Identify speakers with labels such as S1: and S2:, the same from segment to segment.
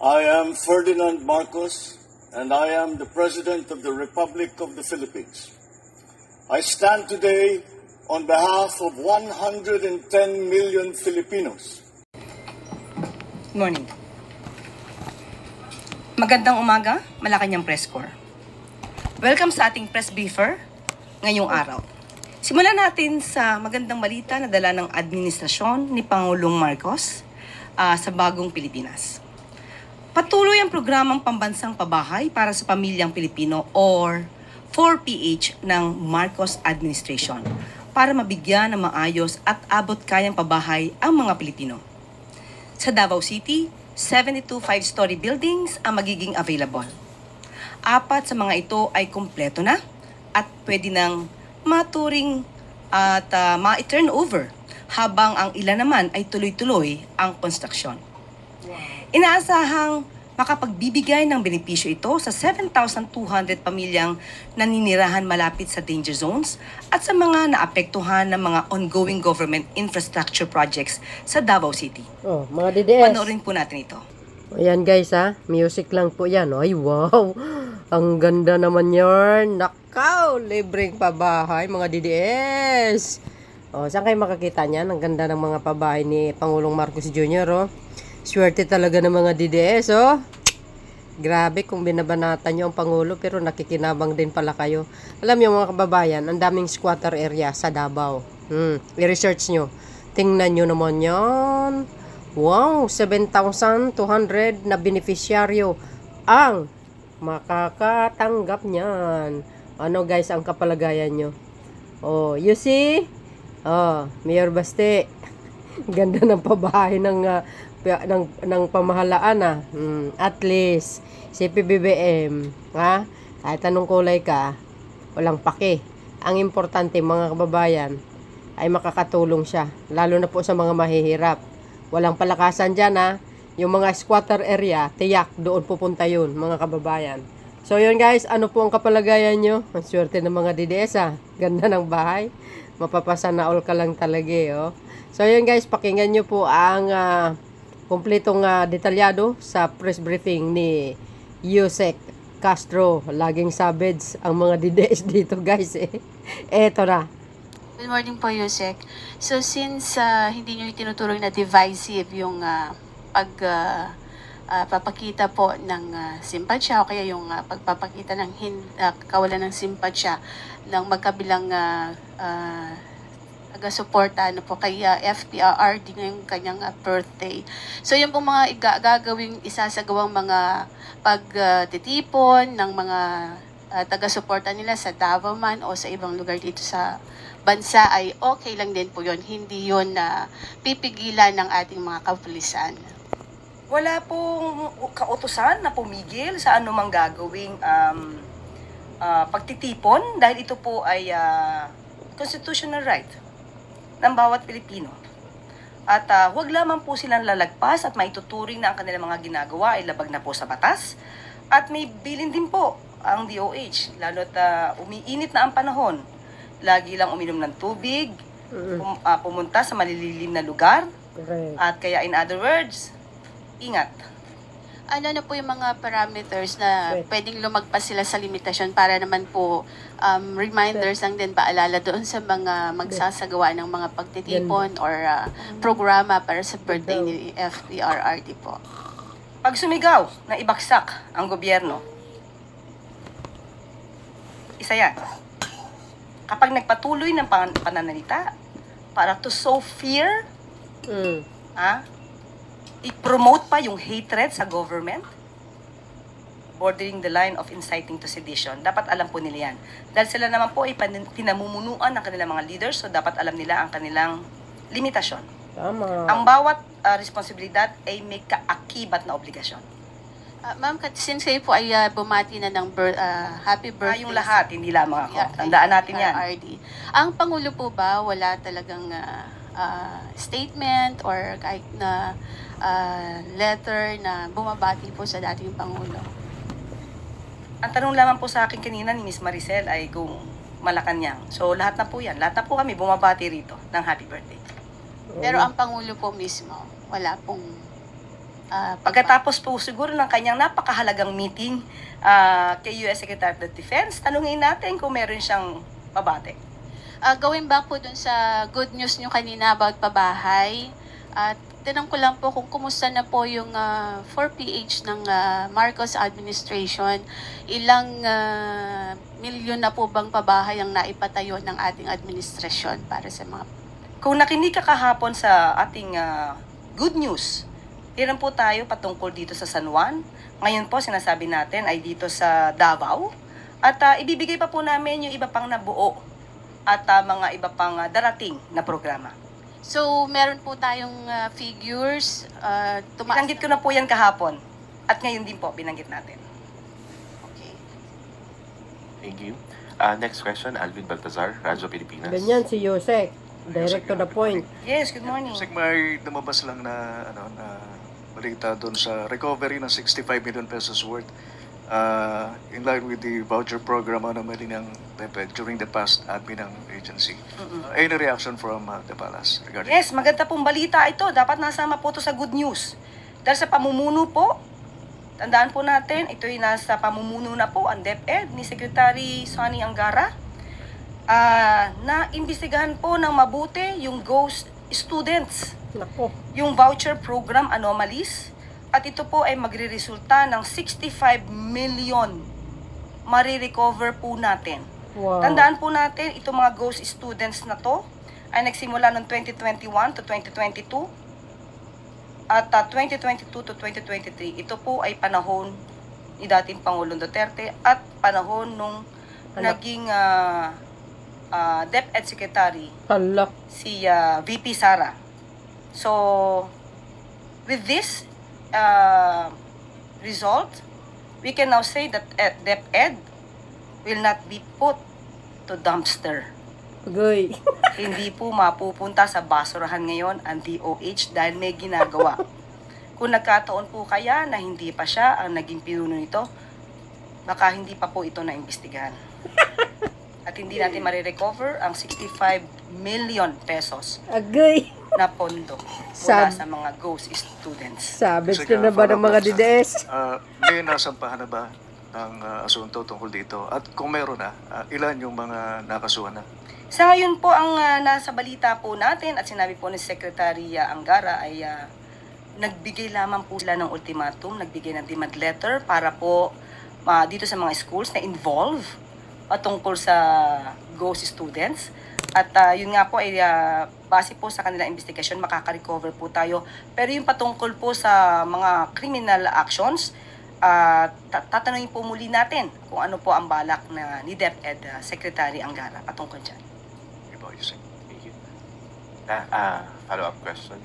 S1: I am Ferdinand Marcos, and I am the President of the Republic of the Philippines. I stand today on behalf of 110 million Filipinos.
S2: Good morning. Magandang umaga, Malacanang Press Corps. Welcome sa ating press briefer ngayong araw. Simulan natin sa magandang balita na dala ng administrasyon ni Pangulong Marcos sa bagong Pilipinas. Patuloy ang programang pambansang pabahay para sa pamilyang Pilipino or 4PH ng Marcos Administration para mabigyan ng maayos at abot kayang pabahay ang mga Pilipino. Sa Davao City, 72 5-story buildings ang magiging available. 4 sa mga ito ay kumpleto na at pwede nang maturing at ma-turn over habang ang ilan naman ay tuloy-tuloy ang konstruksyon. Inaasahang makapagbibigay ng benepisyo ito sa 7,200 pamilyang naninirahan malapit sa danger zones at sa mga naapektuhan ng mga ongoing government infrastructure projects sa Davao City.
S3: Oh, mga DDS.
S2: Panoorin po natin ito.
S3: Ayan guys ha, music lang po yan. Ay wow, ang ganda naman yun. Nakaw, libreng pabahay mga DDS. Oh, saan kayo makakita niyan? Ang ganda ng mga pabahay ni Pangulong Marcos Jr. Oh. Swerte talaga ng mga DDS, oh. Grabe kung binabanatan nyo ang Pangulo pero nakikinabang din pala kayo. Alam nyo mga kababayan, ang daming squatter area sa Davao. I-research nyo. Tingnan nyo naman yan. Wow, 7,200 na beneficiaryo ang makakatanggap niyan. Ano guys ang kapalagayan nyo? Oh, you see? Oh, Mayor Baste. Ganda ng pabahay ng pamahalaan at least si PBBM kahit anong kulay ka walang pake. Ang importante mga kababayan ay makakatulong siya lalo na po sa mga mahihirap. Walang palakasan dyan yung mga squatter area tiyak doon pupunta yun mga kababayan. So yun guys, ano po ang kapalagayan nyo? Ang swerte ng mga DDS ganda ng bahay, mapapasana all ka lang talaga oh. So yun guys, pakinggan nyo po ang kumpletong detalyado sa press briefing ni Yusek Castro. Laging savage ang mga DDS dito guys Eto na.
S4: Good morning po Yusek. So since hindi nyo itinutuloy na divisive yung papakita po ng simpatsya o kaya yung pagpapakita ng kawalan ng simpatsya ng magkabilang taga-suporta po kay FPRRD ngayong kanyang birthday. So yung pong mga gagawing isasagawang mga pagtitipon ng mga taga-suporta nila sa Davao man o sa ibang lugar dito sa bansa ay okay lang din po yun. Hindi yun na pipigilan ng ating mga kapulisan.
S2: Wala pong kautusan na pumigil sa anumang gagawing pagtitipon dahil ito po ay constitutional right ng bawat Pilipino. At huwag lamang po silang lalagpas at maituturing na ang kanilang mga ginagawa ay labag na po sa batas. At may bilin din po ang DOH, lalo't umiinit na ang panahon. Lagi lang uminom ng tubig, pumunta sa malililim na lugar, at kaya in other words, ingat.
S4: Ano na po yung mga parameters na pwedeng lumagpas sila sa limitasyon para naman po reminders lang din paalala doon sa mga magsasagawa ng mga pagtitipon or programa para sa birthday ni FPRRD po.
S2: Pag sumigaw na ibagsak ang gobyerno, isa yan. Kapag nagpatuloy ng pananalita para to sow fear, i-promote pa yung hatred sa government, bordering the line of inciting to sedition. Dapat alam po nila yan. Dahil sila naman po ay pinamumunuan ng kanilang mga leaders, so dapat alam nila ang kanilang limitasyon.
S3: Tama.
S2: Ang bawat responsibilidad ay may kaakibat na obligasyon.
S4: Ma'am, since kayo po ay bumati na ng happy birthday.
S2: Yung lahat, hindi lamang ako. Tandaan natin yan.
S4: Ang Pangulo po ba, wala talagang statement or kahit na letter na bumabati po sa dating Pangulo?
S2: Ang tanong lamang po sa akin kanina ni Miss Maricel ay kung Malacanang. So lahat na po yan. Lahat na po kami bumabati rito ng happy birthday.
S4: Pero ang Pangulo po mismo, wala pong
S2: Pagkatapos po siguro ng kanyang napakahalagang meeting kay US Secretary of Defense, tanungin natin kung meron siyang pabate.
S4: Going back po dun sa good news nyo kanina about pabahay, tinanong ko lang po kung kumusta na po yung 4PH ng Marcos administration. Ilang milyon na po bang pabahay ang naipatayo ng ating administrasyon para sa mga...
S2: Kung nakinig ka kahapon sa ating good news, meron po tayo patungkol dito sa San Juan. Ngayon po, sinasabi natin ay dito sa Davao. At ibibigay pa po namin yung iba pang nabuo at mga iba pang darating na programa.
S4: So, meron po tayong figures.
S2: Binanggit ko na po yan kahapon. At ngayon din po, binanggit natin.
S4: Okay.
S5: Thank you. Next question, Alvin Baltazar, Radyo Pilipinas.
S3: Ganyan si Yusek. Direct to the point.
S2: Yes, good morning.
S6: May lumabas lang na balita doon sa recovery ng 65 million pesos worth in line with the voucher program ng DepEd during the past admin ng agency. Any reaction from the Palace regarding?
S2: Yes, maganda pong balita ito. Dapat nasama po ito sa good news. Dahil sa pamumuno po, tandaan po natin, ito ay nasa pamumuno na po ang DepEd ni Secretary Sonny Angara. Na imbestigahan po ng mabuti yung ghost students.
S3: Nako.
S2: Yung voucher program anomalies. At ito po ay magre-resulta ng 65 million marirecover po natin.
S3: Wow.
S2: Tandaan po natin, itong mga ghost students na to ay nagsimula noong 2021 to 2022 at 2022 to 2023. Ito po ay panahon ni dating Pangulong Duterte at panahon nung naging DepEd Secretary
S3: Hala.
S2: si VP Sara. So, with this result, we can now say that DepEd will not be put to dumpster.
S3: Agoy.
S2: Hindi po mapupunta sa basurahan ngayon ang DOH dahil may ginagawa. Kung nagkataon po kaya na hindi pa siya ang naging pinuno nito, baka hindi pa po ito naimbestigahan. At hindi natin marirecover ang 65 million pesos
S3: Agoy.
S2: na pondo mula sa mga ghost students.
S3: Sabit ko na ba ng mga DDS?
S6: May nasampahan na ba ng asunto tungkol dito? At kung meron na, ilan yung mga nakasuhan na?
S2: Sa ngayon po, ang nasa balita po natin at sinabi po ni Secretary Angara ay nagbigay lamang po sila ng ultimatum, nagbigay ng demand letter para po dito sa mga schools na involve patungkol sa ghost students. At yun nga po ay base po sa kanilang investigasyon, makaka-recover po tayo. Pero yung patungkol po sa mga criminal actions, tatanungin po muli natin kung ano po ang balak na ni DepEd Secretary Angara patungkol dyan.
S5: Thank you. Follow-up question.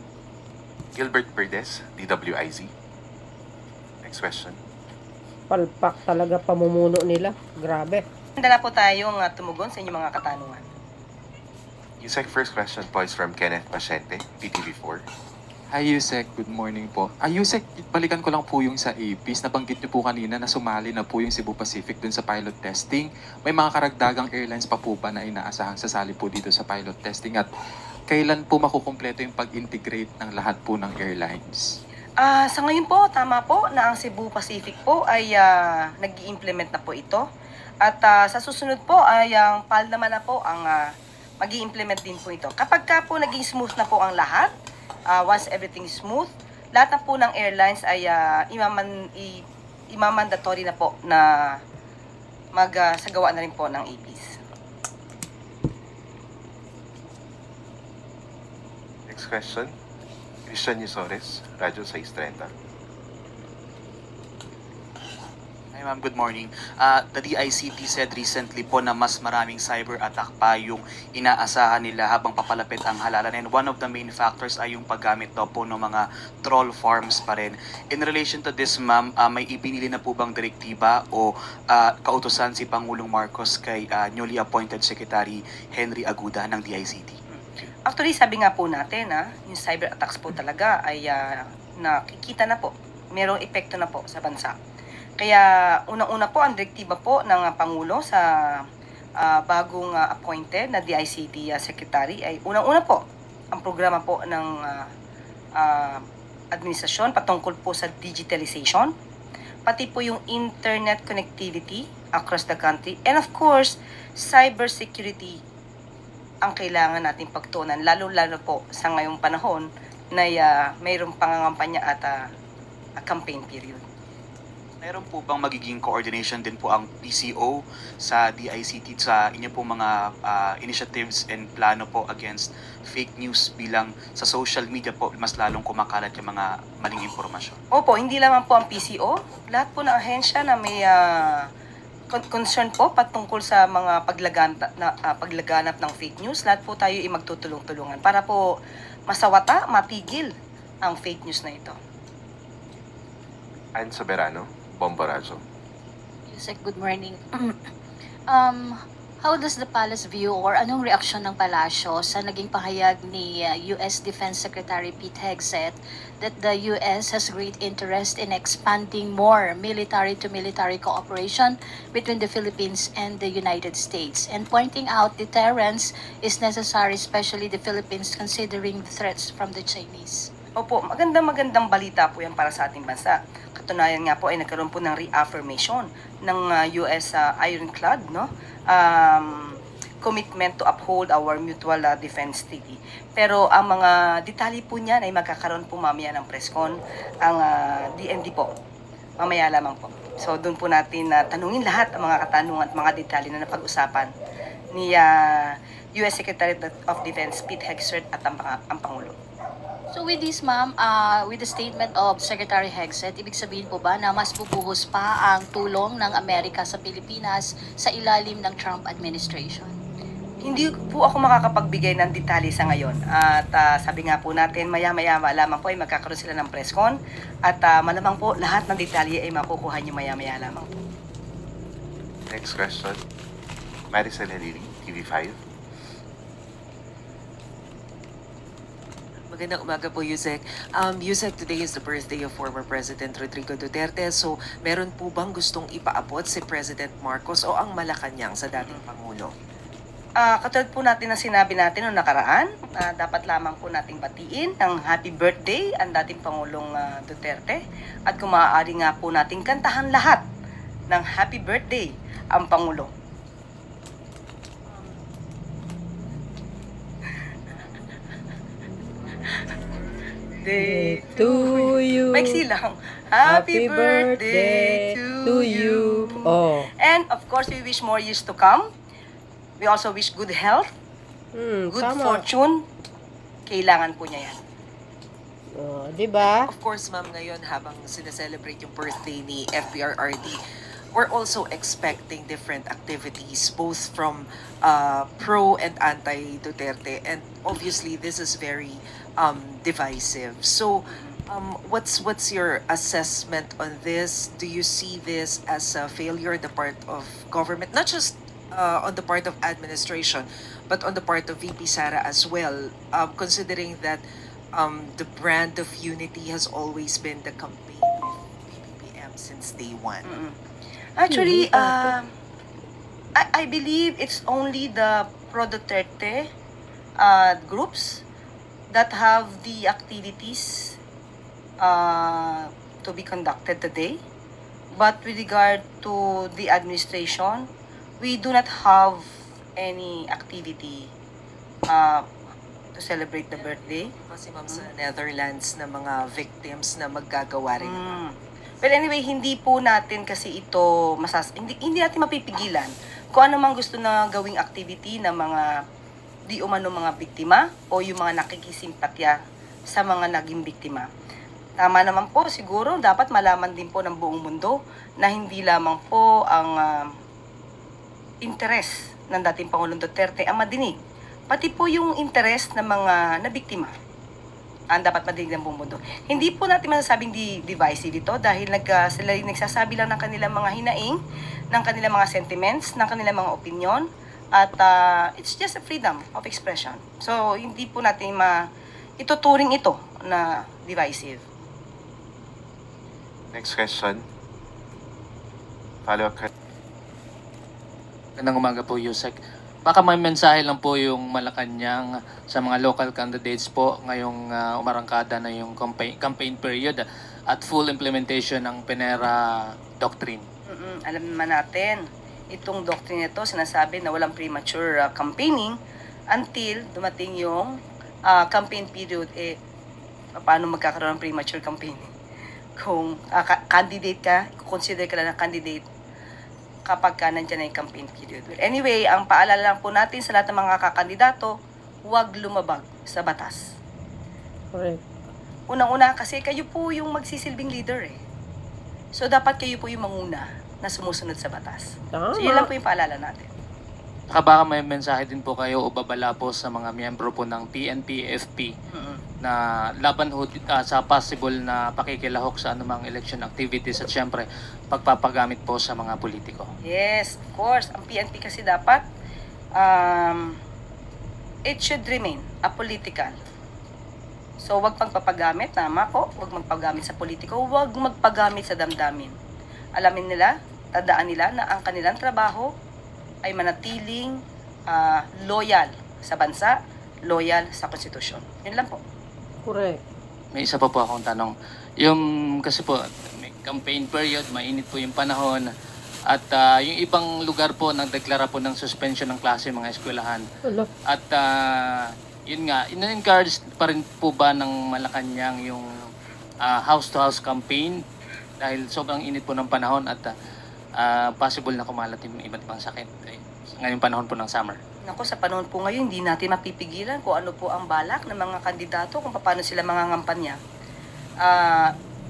S5: Gilbert Verdes, DWIZ. Next question.
S3: Palpak talaga pamumuno nila. Grabe.
S2: Handa na po tayong tumugon sa inyong mga katanungan.
S5: Yusek, first question po is from Kenneth Pasyente, PTV4.
S7: Hi Yusek, good morning po. Yusek, balikan ko lang po yung sa APIS. Nabanggit niyo po kanina na sumali na po yung Cebu Pacific dun sa pilot testing. May mga karagdagang airlines pa po ba na inaasahang sasali po dito sa pilot testing? At kailan po makukumpleto yung pag-integrate ng lahat po ng airlines?
S2: Sa ngayon po, tama po na ang Cebu Pacific po ay nag-i-implement na po ito. At sa susunod po ay ang PAL naman na po ang mag-i-implement din po ito. Kapag ka po naging smooth na po ang lahat, once everything is smooth, lahat na po ng airlines ay imamandatory na po na magsagawa na rin po ng APIS.
S5: Next question, Christian Yusores, Radyo 630.
S8: Hi ma'am, good morning. The DICT said recently po na mas maraming cyber attack pa yung inaasahan nila habang papalapit ang halalan. And one of the main factors ay yung paggamit daw po ng mga troll farms pa rin. In relation to this ma'am, may ipinili na po bang direktiba o kautusan si Pangulong Marcos kay newly appointed Secretary Henry Aguda ng DICT?
S2: Actually, sabi nga po natin, yung cyber attacks po talaga ay nakikita na po. Merong epekto na po sa bansa. Kaya unang-una po ang direktiba po ng Pangulo sa bagong appointed na DICT Secretary ay unang-una po ang programa po ng administrasyon patungkol po sa digitalization, pati po yung internet connectivity across the country, and of course, cybersecurity ang kailangan nating pagtuunan, lalo-lalo po sa ngayong panahon na mayroong pangangampanya at a campaign period.
S8: Meron po bang magiging coordination din po ang PCO sa DICT sa inyo po mga initiatives and plano po against fake news bilang sa social media po mas lalong kumakalat yung mga maling impormasyon?
S2: Opo, hindi lamang po ang PCO, lahat po ng ahensya na may concern po patungkol sa mga paglaganap ng fake news, lahat po tayo ay magtutulong-tulungan para po masawata, mapigil ang fake news na ito.
S5: Ann Soberano, Bomborazo.
S9: Yusek, good morning. How does the palace view or anong reaksyon ng palasyo sa naging pahayag ni US Defense Secretary Pete Hegseth that the US has great interest in expanding more military-to-military cooperation between the Philippines and the United States, and pointing out deterrence is necessary, especially the Philippines considering the threats from the Chinese?
S2: Opo, magandang balita po yan para sa ating bansa. Katunayan nga po ay nagkaroon po ng reaffirmation ng US Ironclad, no? Commitment to uphold our mutual defense treaty. Pero ang mga detalye po niyan ay magkakaroon po mamaya ng presscon ang DND po. Mamaya lamang po. So doon po natin tanungin lahat ang mga katanungan at mga detalye na napag-usapan ni US Secretary of Defense Pete Hegseth at ang Pangulo.
S9: So with this, ma'am, with the statement of Secretary Hegseth, ibig sabihin po ba na mas bubuhos pa ang tulong ng Amerika sa Pilipinas sa ilalim ng Trump administration?
S2: Hindi po ako makakapagbigay ng detalye sa ngayon. At sabi nga po natin, maya-maya lamang po ay magkakaroon sila ng presscon. At malamang po lahat ng detalye ay makukuha nyo maya-maya lamang po.
S5: Next question, Maricel Halili, TV5.
S10: Magandang umaga po, Yusek. Yusek, today is the birthday of former President Rodrigo Duterte. So, meron po bang gustong ipaabot si President Marcos o ang Malacanang sa dating Pangulo?
S2: Katulad po natin ang sinabi natin noong nakaraan, dapat lamang po nating batiin ng happy birthday ang dating Pangulong Duterte. At kung maaari nga po nating kantahan lahat ng happy birthday ang Pangulo. Day
S3: To you.
S2: Maiksi lang. Happy birthday to you.
S3: Oh.
S2: And of course, we wish more years to come. We also wish good health, good
S3: Tama.
S2: fortune. Kailangan po niya yan.
S3: Oh, di ba?
S10: Of course, ma'am, ngayon habang sineselebrate yung birthday ni FPRRD, we're also expecting different activities both from pro and anti-Duterte. And obviously, this is very divisive. So, what's your assessment on this? Do you see this as a failure on the part of government, not just on the part of administration, but on the part of VP Sara as well, considering that the brand of unity has always been the campaign of PBBM since day one?
S2: Actually, I believe it's only the pro-Duterte groups that have the activities to be conducted today. But with regard to the administration, we do not have any activity to celebrate the birthday.
S10: Kasi ma'am, sa Netherlands na mga victims na maggagawa rin.
S2: But anyway, hindi po natin kasi ito hindi natin mapipigilan kung ano mang gusto na gawing activity ng mga di umano mga biktima o yung mga nakikisimpatya sa mga naging biktima. Tama naman po, siguro dapat malaman din po ng buong mundo na hindi lamang po ang interes ng dating Pangulong Duterte ang madinig, pati po yung interes ng mga nabiktima ang dapat madinig ng buong mundo. Hindi po natin masasabing divisive ito dahil sila nagsasabi lang ng kanilang mga hinaing, ng kanilang mga sentiments, ng kanilang mga opinion, at it's just a freedom of expression. So, hindi po natin ituturing ito na divisive.
S5: Next question. Follow-up question.
S11: Magandang umaga po, Yusek. Baka may mensahe lang po yung Malacanang sa mga local candidates po ngayong umarangkada na yung campaign period at full implementation ng Penera Doctrine.
S2: Alam naman natin, itong doctrine ito sinasabi na walang premature campaigning until dumating yung campaign period. Paano magkakaroon ng premature campaigning? Kung candidate ka, consider ka lang na candidate kapag ka nandiyan na yung campaign period. Anyway, ang paalala lang po natin sa lahat ng mga kakandidato, huwag lumabag sa batas.
S3: Correct.
S2: Unang-una, kasi kayo po yung magsisilbing leader eh. So, dapat kayo po yung manguna na sumusunod sa batas.
S3: Tama.
S2: So, yun lang po yung paalala natin.
S11: Saka baka may mensahe din po kayo o babala po sa mga miyembro po ng PNP, FP na laban ho sa possible na pakikilahok sa anumang election activities at syempre pagpapagamit po sa mga politiko.
S2: Yes, of course. Ang PNP kasi dapat it should remain apolitical. So, wag pagpapagamit, tama po, wag magpagamit sa politiko, wag magpagamit sa damdamin. Alamin nila, tandaan nila na ang kanilang trabaho ay manatiling loyal sa bansa, loyal sa konstitusyon. Yun lang po.
S3: Correct.
S11: May isa pa po akong tanong. Yung kasi po, may campaign period, mainit po yung panahon at yung ibang lugar po nagdeklara po ng suspension ng klase mga eskwelahan.
S3: Hello.
S11: At yun nga, ina-encourage pa rin po ba ng Malacanang yung house-to-house campaign dahil sobrang init po ng panahon at possible na kumalat yung iba't ibang sakit ngayong panahon po ng summer.
S2: Naku, sa panahon po ngayon, hindi natin mapipigilan kung ano po ang balak ng mga kandidato, kung paano sila mangangampanya.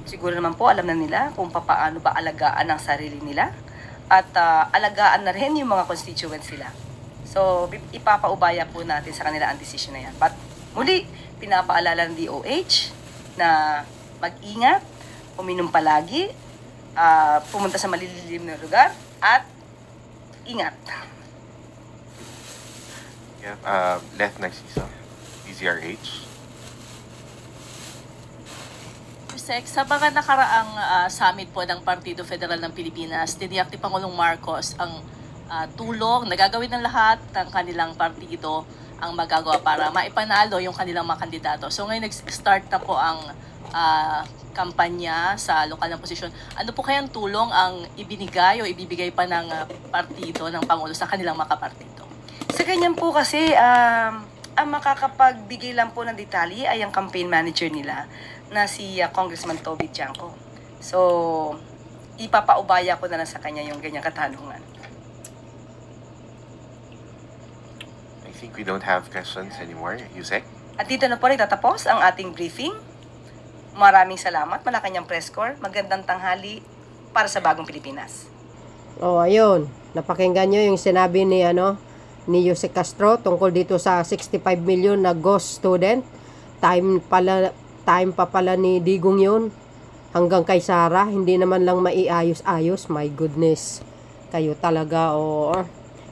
S2: Siguro naman po, alam na nila kung paano ba alagaan ang sarili nila at alagaan na rin yung mga constituents nila. So, ipapaubaya po natin sa kanila ang decision na yan. But muli, pinapaalala ng DOH na mag-ingat, uminom palagi, pumunta sa malililim na lugar, at ingat.
S5: Yeah, Leth Narciso, DZRH.
S12: Sa mga nakaraang summit po ng Partido Federal ng Pilipinas, tiniyak ni Pangulong Marcos ang tulong na gagawin ng lahat ng kanilang partido ang magagawa para maipanalo yung kanilang mga kandidato. So ngayon nag-start na po ang kampanya sa lokal na posisyon. Ano po kayang tulong ang ibinigay o ibibigay pa ng partido ng Pangulo sa kanilang mga kapartido?
S2: Sa ganyan po kasi, ang makakapagbigay lang po ng detalye ay ang campaign manager nila na si Congressman Toby Tiangco. So, ipapaubaya ko na lang sa kanya yung ganyang katanungan.
S5: I think we don't have questions anymore. Yusek?
S2: At dito na po rin tatapos ang ating briefing. Maraming salamat, Malacanang Press Corps. Magandang tanghali para sa bagong Pilipinas.
S3: Ayun. Napakinggan nyo yung sinabi ni Yusek Castro tungkol dito sa 65 million na ghost student. Time pa pala ni Digong yun. Hanggang kay Sara, hindi naman lang maiayos-ayos. My goodness. Kayo talaga,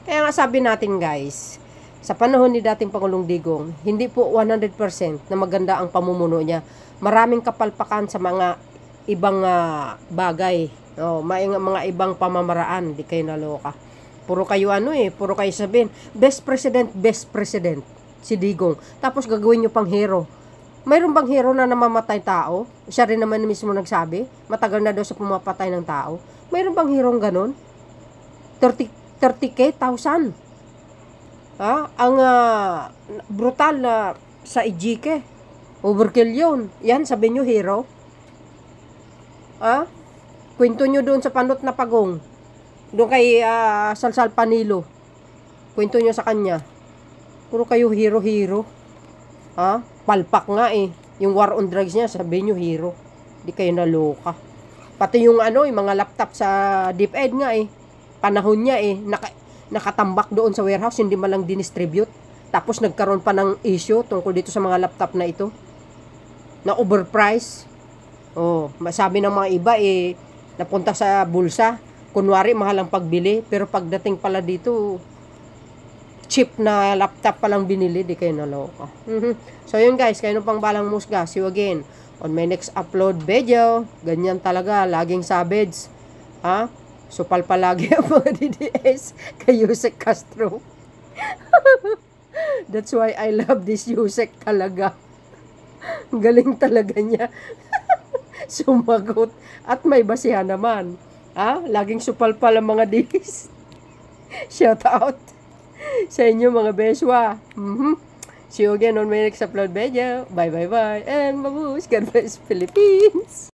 S3: Kaya nga sabi natin guys, sa panahon ni dating Pangulong Digong, hindi po 100% na maganda ang pamumuno niya. Maraming kapalpakan sa mga ibang bagay. Mga ibang pamamaraan. Di kayo naloka. Puro kayo puro kayo sabihin, best president, si Digong. Tapos gagawin nyo pang hero. Mayroon bang hero na namamatay tao? Siya rin naman mismo nagsabi, matagal na daw sa pumapatay ng tao. Mayroon bang hero ganon? 30,000. Ang brutal na sa Ejike. Overkill yun. Yan, sabi nyo hero. Kwento nyo doon sa Panot na Pagong. Doon kay Salsal Panilo. Kwento nyo sa kanya. Puro kayo hero. Palpak nga Yung war on drugs niya, sabi nyo hero. Di kayo naloka. Pati yung yung mga laptop sa DepEd nga Panahon niya nakatambak doon sa warehouse, hindi malang dinistribute. Tapos nagkaroon pa ng issue tungkol dito sa mga laptop na ito. Na overpriced. Masabi ng mga iba napunta sa bulsa. Kunwari, mahal ang pagbili. Pero pagdating pala dito, cheap na laptop palang binili. Di kayo naloka. So, yun guys. Kayo nung pang balang musga. See you again on my next upload video. Ganyan talaga. Laging savage. Supal palagi ang mga DDS kay Yusek Castro. That's why I love this Yusek talaga. Galing talaga niya. Sumagot. At may basihan naman. Laging supalpal ang mga dis. Shout out sa inyo mga beswa. See you again on my next upload video. Bye bye bye. And mabuhay. God bless Philippines.